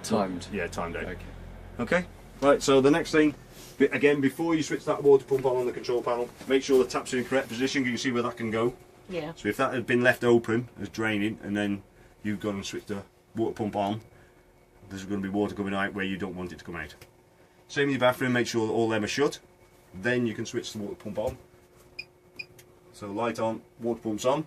Timed. Yeah, timed out. Okay. Okay. Right. So the next thing, again, before you switch that water pump on the control panel, make sure the tap's in the correct position. You can see where that can go. Yeah. So if that had been left open as draining, and then you've gone and switched the water pump on, there's going to be water coming out where you don't want it to come out. Same in your bathroom. Make sure that all them are shut. Then you can switch the water pump on. So light on, water pump's on.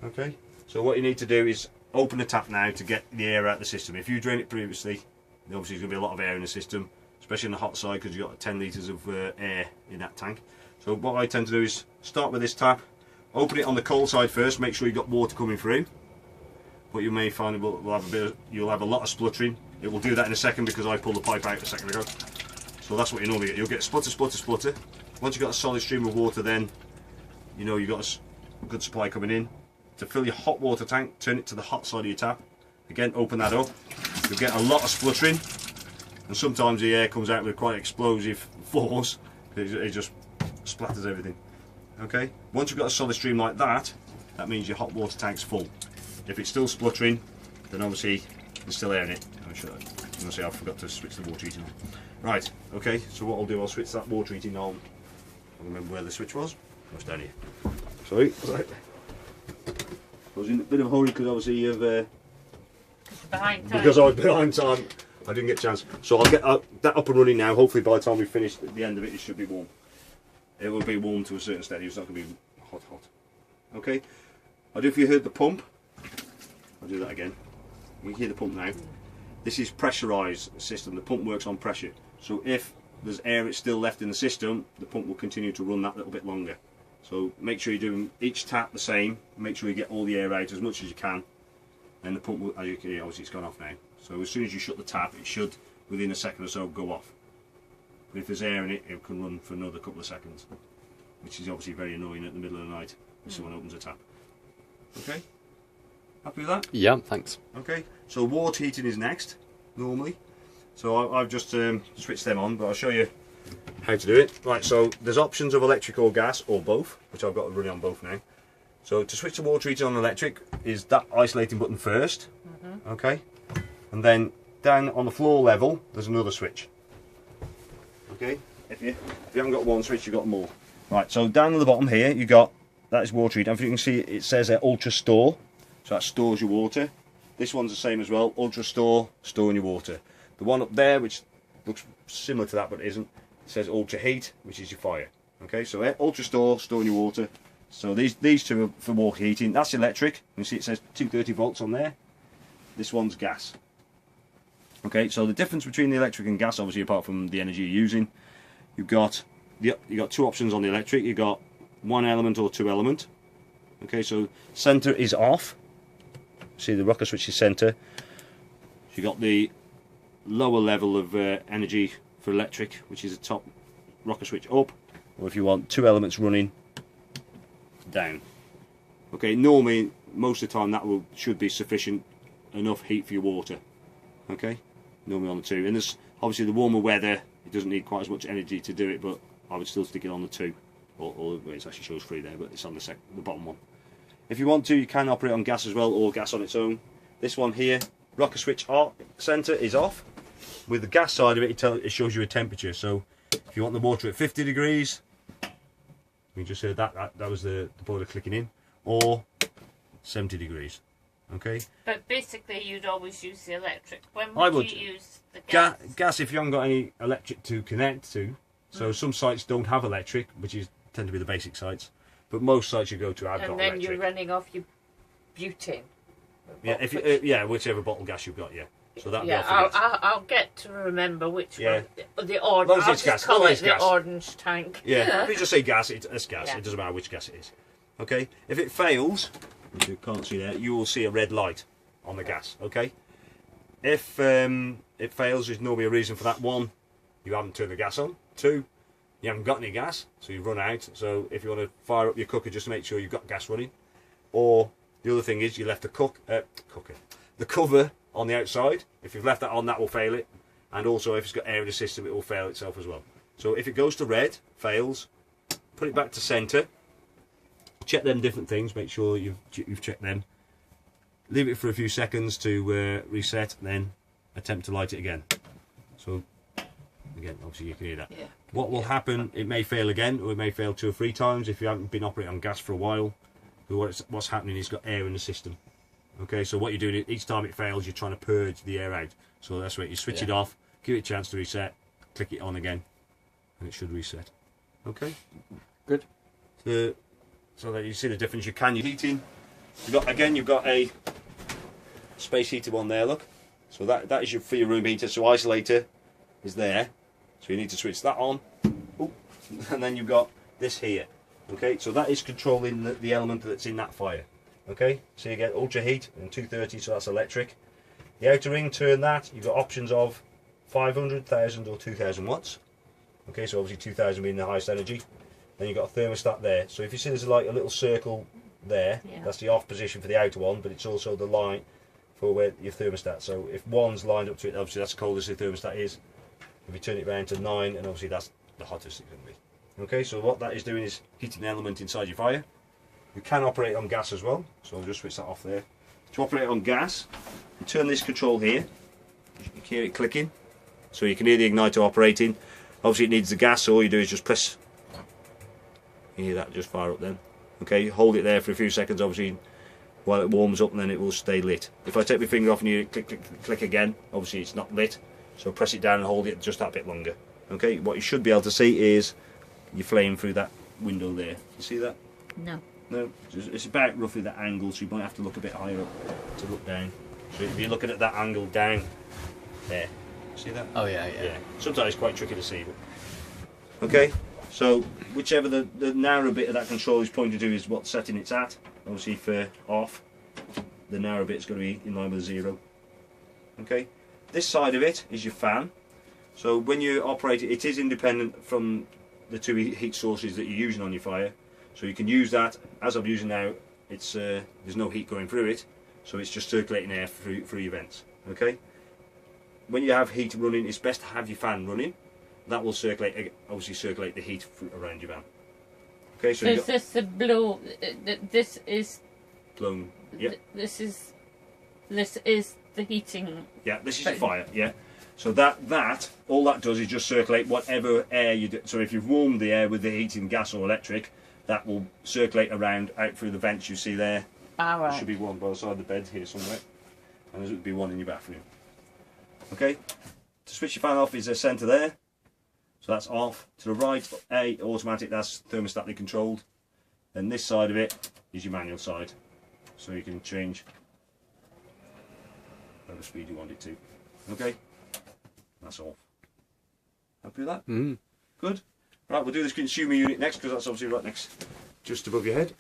Okay. So what you need to do is open the tap now to get the air out of the system. If you drained it previously, obviously there's going to be a lot of air in the system, especially on the hot side because you've got 10 litres of air in that tank. So what I tend to do is start with this tap, open it on the cold side first, make sure you've got water coming through. But you may find you'll have a lot of spluttering. It will do that in a second because I pulled the pipe out a second ago. So that's what you normally get. You'll get splutter, splutter, splutter. Once you've got a solid stream of water, then you know you've got a good supply coming in. To fill your hot water tank, turn it to the hot side of your tap. Again, open that up. You'll get a lot of spluttering, and sometimes the air comes out with quite explosive force. It just splatters everything. Okay. Once you've got a solid stream like that, that means your hot water tank's full. If it's still spluttering, then obviously there's still air in it. I forgot to switch the water heating on. Right. Okay. So what I'll do, I'll switch that water heating on. I remember where the switch was. It was down here. Sorry. Right. I was in a bit of a hurry because obviously you've because I was behind time, I didn't get a chance. So I'll get that up and running now. Hopefully by the time we finish at the end of it, it should be warm. It will be warm to a certain stage. It's not going to be hot. Okay. I don't know if you heard the pump. I'll do that again. You can hear the pump now. This is pressurised system. The pump works on pressure. So if there's air that's still left in the system, the pump will continue to run that little bit longer. So make sure you're doing each tap the same. Make sure you get all the air out as much as you can. And the pump will, as you can hear, obviously it's gone off now. So as soon as you shut the tap, it should, within a second or so, go off. But if there's air in it, it can run for another couple of seconds, which is obviously very annoying at the middle of the night if someone opens a tap. Okay? Happy with that? Yeah, thanks. Okay, so water heating is next, normally. So I've just switched them on, but I'll show you how to do it. Right, so there's options of electric or gas, or both, which I've got running on both now. So to switch the water heating on electric is that isolating button first, okay? And then down on the floor level, there's another switch. Okay, if you haven't got one switch, you've got more. Right, so down at the bottom here, you got, that is water heating. If you can see, it says Ultra Store, so that stores your water. This one's the same as well, Ultra Store, storing your water. The one up there, which looks similar to that but isn't, it says Ultra Heat, which is your fire. Okay, so Ultra Store, storing your water. So these two are for water heating. That's electric. You can see it says 230 volts on there. This one's gas. Okay, so the difference between the electric and gas, obviously apart from the energy you're using, you've got two options on the electric. You've got one element or two element. Okay, so center is off. See the rocker switch is center. So you've got the lower level of energy for electric, which is the top rocker switch up, or if you want two elements running, down. Okay, normally most of the time that should be sufficient enough heat for your water. Okay, normally on the two. And there's obviously the warmer weather, it doesn't need quite as much energy to do it, but I would still stick it on the two. Or it actually shows 3 there, but it's on the bottom one. If you want to, you can operate on gas as well, or gas on its own. This one here, rocker switch center is off. With the gas side of it, it shows you a temperature. So if you want the water at 50 degrees, we just heard that was the boiler clicking in, or 70 degrees. Okay. But basically, you'd always use the electric. When would you use the gas? Gas if you haven't got any electric to connect to. So some sites don't have electric, which tend to be the basic sites. But most sites you go to have got electric. And then you're running off your butane. Yeah, whichever bottle gas you've got. Yeah. So that. Yeah, I'll get to remember which one. The orange. I'll just call it the orange tank. Yeah. If you just say gas, it's gas. Yeah. It doesn't matter which gas it is. Okay. If it fails, which you can't see there, you will see a red light on the gas. Okay. If it fails, there's normally a reason for that. 1, you haven't turned the gas on. 2, you haven't got any gas, so you've run out. So if you want to fire up your cooker, just to make sure you've got gas running. Or the other thing is you left the cover on the outside. If you've left that on, that will fail it. And also if it's got air in the system, it will fail itself as well. So if it goes to red, fails, put it back to centre. Check them different things. Make sure you've checked them. leave it for a few seconds to reset, then attempt to light it again. So again, obviously you can hear that. Yeah. What will happen, it may fail again, or it may fail 2 or 3 times if you haven't been operating on gas for a while. But what's happening is got air in the system. Okay, so what you're doing, each time it fails, you're trying to purge the air out. So that's where you switch it off, give it a chance to reset, click it on again, and it should reset. Okay? Good. So that you see the difference. You can use heating. You've got a space heater one there, look. So that is for your room heater. So isolator is there. So you need to switch that on. Ooh. And then you've got this here. Okay, so that is controlling the element that's in that fire. Okay, so you get ultra heat and 230, so that's electric. The outer ring, turn that. You've got options of 500, 1000 or 2000 watts. Okay, so obviously 2000 being the highest energy. Then you've got a thermostat there. So if you see there's like a little circle there, that's the off position for the outer one, but it's also the line for where your thermostat. So if one's lined up to it, obviously that's the coldest the thermostat is. If you turn it around to 9, and obviously that's the hottest it's going to be. Okay, so what that is doing is heating the element inside your fire. You can operate on gas as well, so I'll just switch that off there. To operate on gas, you turn this control here. You can hear it clicking, so you can hear the igniter operating. Obviously it needs the gas, so all you do is just press. You hear that just fire up then. Okay, hold it there for a few seconds, obviously, while it warms up, and then it will stay lit. If I take my finger off and you click, click, click, click again, obviously it's not lit, so press it down and hold it just that bit longer. Okay, what you should be able to see is your flame through that window there. You see that? No. No, it's about roughly that angle, so you might have to look a bit higher up to look down. So if you're looking at that angle down there, see that? Oh yeah. Sometimes it's quite tricky to see. But... Okay, so whichever the narrow bit of that control is pointing to is what setting it's at. Obviously for off, the narrow bit is going to be in line with 0. Okay, this side of it is your fan. So when you operate it, it is independent from the 2 heat sources that you're using on your fire. So you can use that, as I'm using now, it's there's no heat going through it, so it's just circulating air through your vents. Okay. When you have heat running, it's best to have your fan running. That will obviously circulate the heat around your van. Okay. So is this the blow? This is blown. Yeah. This is the heating. Yeah. This is your fire. Yeah. So that all that does is just circulate whatever air you do. So if you've warmed the air with the heating, gas or electric, that will circulate around out through the vents you see there. All right. There should be one by the side of the bed here somewhere, and there would be one in your bathroom. Okay, to switch your fan off is a centre there, so that's off. To the right, automatic, that's thermostatically controlled. And this side of it is your manual side, so you can change whatever speed you want it to. Okay, that's off. Happy with that? Mm. Good. Right, we'll do this consumer unit next, because that's obviously right next, just above your head.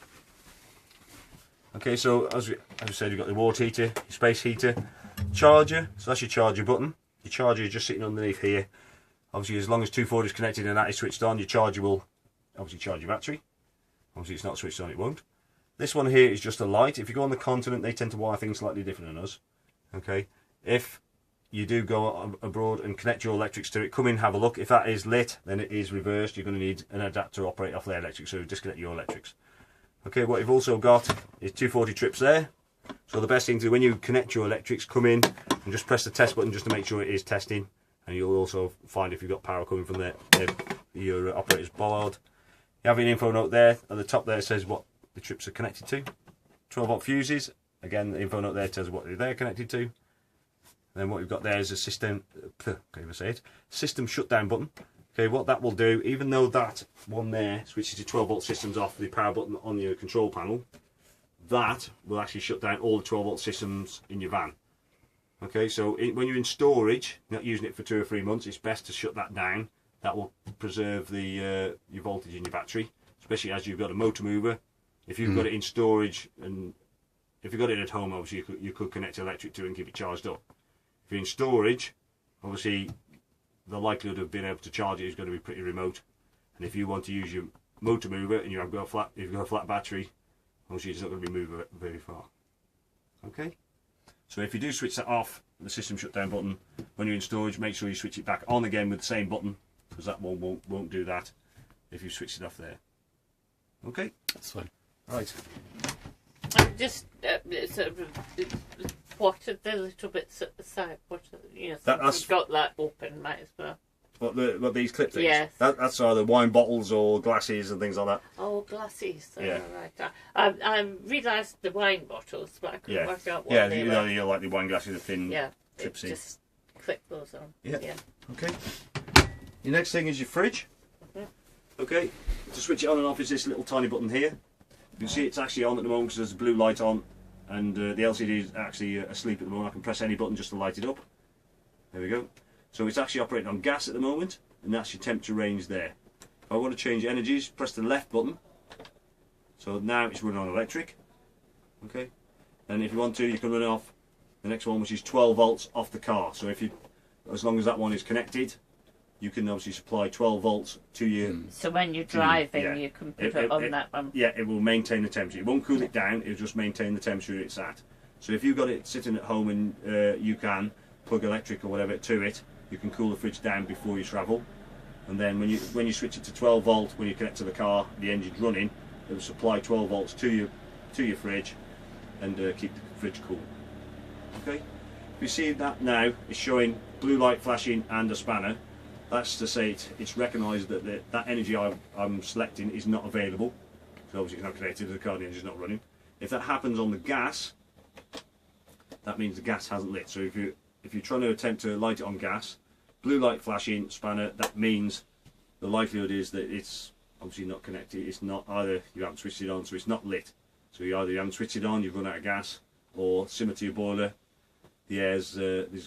Okay, so as we said, you've got the water heater, your space heater, charger. So that's your charger button. Your charger is just sitting underneath here. Obviously, as long as 240 is connected and that is switched on, your charger will obviously charge your battery. Obviously, it's not switched on, it won't. This one here is just a light. If you go on the continent, they tend to wire things slightly different than us. Okay, if you do go abroad and connect your electrics to it, come in, have a look. If that is lit, then it is reversed. You're going to need an adapter to operate off their electrics, so disconnect your electrics. Okay, what you've also got is 240 trips there. So the best thing to do when you connect your electrics, come in and just press the test button just to make sure it is testing. And you'll also find if you've got power coming from your operator's bollard. You have an info note there. At the top there it says what the trips are connected to. 12-volt fuses. Again, the info note there tells what they're connected to. And then what we've got there is a system, can't even say it, system shutdown button. Okay, what that will do, even though that one there switches to 12-volt systems off the power button on your control panel, that will actually shut down all the 12-volt systems in your van. Okay, so when you're in storage, not using it for 2 or 3 months, it's best to shut that down. That will preserve the your voltage in your battery, especially as you've got a motor mover. If you've got it in storage, and if you've got it at home, obviously you could connect electric to it and keep it charged up. If you're in storage, obviously the likelihood of being able to charge it is going to be pretty remote. And if you want to use your motor mover and you've got a flat battery, obviously it's not going to be moving very far. Okay. So if you do switch that off, the system shutdown button, when you're in storage, make sure you switch it back on again with the same button, because that one won't do that if you switch it off there. Okay. That's fine. Right. I'm just sort of watered the little bits at the side. That's got that open, might as well. What these clip things? Yes. That's either wine bottles or glasses and things like that. Oh, glasses. Yeah. Right. I realised the wine bottles, but I couldn't work out what they were. You like the wine glasses, the thin, tipsy. Just click those on. Yeah. Okay. Your next thing is your fridge. Okay. To switch it on and off is this little tiny button here. You can see it's actually on at the moment because there's a blue light on, and the LCD is actually asleep at the moment. I can press any button just to light it up. There we go. So it's actually operating on gas at the moment, and that's your temperature range there. If I want to change energies, press the left button. So now it's running on electric. Okay. And if you want to, you can run it off the next one, which is 12 volts off the car. So if you, as long as that one is connected, you can obviously supply 12 volts to you. So when you're driving, you can put it on that one. Yeah, it will maintain the temperature. It won't cool it down, it'll just maintain the temperature it's at. So if you've got it sitting at home and you can plug electric or whatever to it, you can cool the fridge down before you travel. And then when you switch it to 12 volt, when you connect to the car, the engine's running, it will supply 12 volts to your fridge and keep the fridge cool. Okay? If you see that now, it's showing blue light flashing and a spanner. That's to say it's recognised that that energy I'm selecting is not available. So obviously it's not connected to the car, the engine's not running. If that happens on the gas, that means the gas hasn't lit. So if you're trying to attempt to light it on gas, blue light flashing, spanner, that means the likelihood is that it's obviously not connected. It's not, either you haven't switched it on, so it's not lit. So you haven't switched it on, you've run out of gas, or similar to your boiler, there's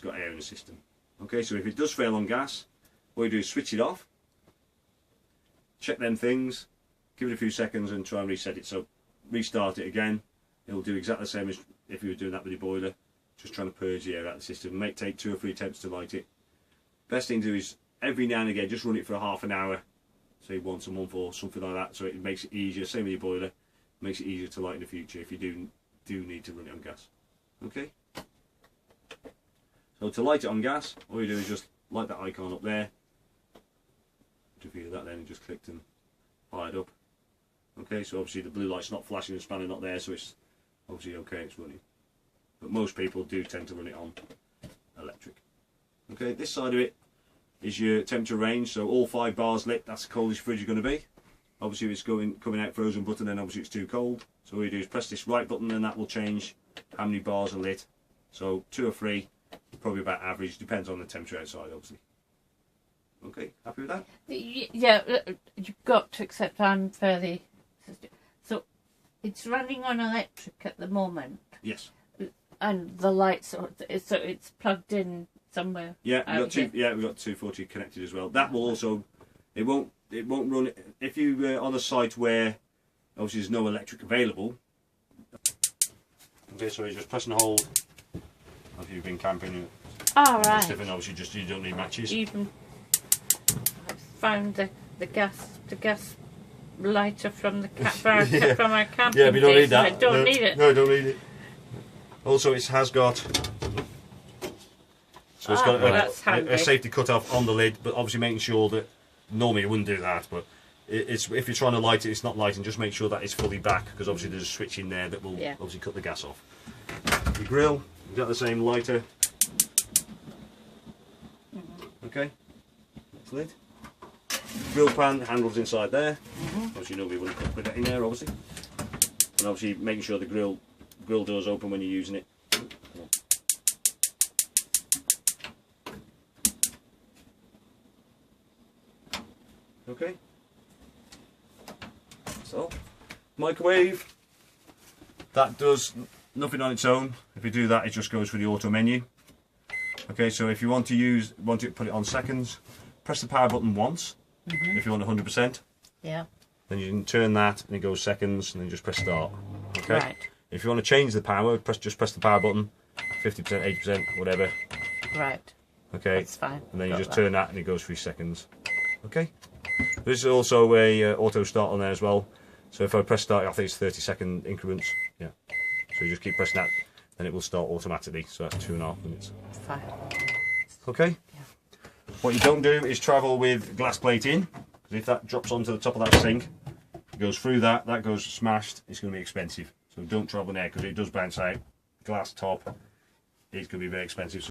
got air in the system. Okay, so if it does fail on gas, what you do is switch it off, check them things, give it a few seconds and try and reset it. So restart it again, it'll do exactly the same as if you were doing that with your boiler, just trying to purge the air out of the system. It might take 2 or 3 attempts to light it. Best thing to do is every now and again just run it for half an hour, say once a month or something like that, so it makes it easier. Same with your boiler, makes it easier to light in the future if you do need to run it on gas. Okay. So to light it on gas, all you do is just light that icon up there. To view that, then just clicked and fired up. Okay, so obviously the blue light's not flashing, the spanner not there, so it's obviously okay, it's running. But most people do tend to run it on electric. Okay, this side of it is your temperature range, so all 5 bars lit, that's the coldest fridge you're going to be. Obviously if it's coming out frozen button, then obviously it's too cold. So all you do is press this right button and that will change how many bars are lit. So 2 or 3, probably about average, depends on the temperature outside obviously. Okay, happy with that? Yeah, you've got to accept I'm fairly... So it's running on electric at the moment? Yes. And the lights, so it's plugged in somewhere? Yeah, we've got 240 connected as well. That will also, it won't run, if you on a site where obviously there's no electric available. Okay, so you just press and hold. If you've been camping, right. Obviously you don't need matches. Even I've found the gas lighter from the from our camping. Yeah, but you don't need that. I don't need it. No, I don't need it. Also, it has got. So it's got a safety cut off on the lid, but obviously making sure that normally you wouldn't do that, but it's if you're trying to light it, it's not lighting. Just make sure that it's fully back because obviously there's a switch in there that will obviously cut the gas off. Your grill, you've got the same lighter. Okay, lid. Grill pan handles inside there. Obviously nobody wouldn't put that in there, obviously. And obviously making sure the grill door's open when you're using it. Okay. So, microwave. That does nothing on its own. If you do that, it just goes for the auto menu. Okay, so if you want to put it on seconds, press the power button once. If you want 100%. Yeah. Then you can turn that and it goes seconds, and then just press start. Okay. Right. If you want to change the power, just press the power button, 50%, 80%, whatever. Right. Okay. That's fine. And then you just turn that and it goes 3 seconds. Okay. There's also a auto start on there as well. So if I press start, I think it's 30-second increments. Yeah. So you just keep pressing that, then it will start automatically. So that's 2.5 minutes. Fine. Okay. Yeah. What you don't do is travel with glass plate in, because if that drops onto the top of that sink, it goes through that goes smashed. It's going to be expensive. So don't trouble there because it does bounce out. Glass top is going to be very expensive.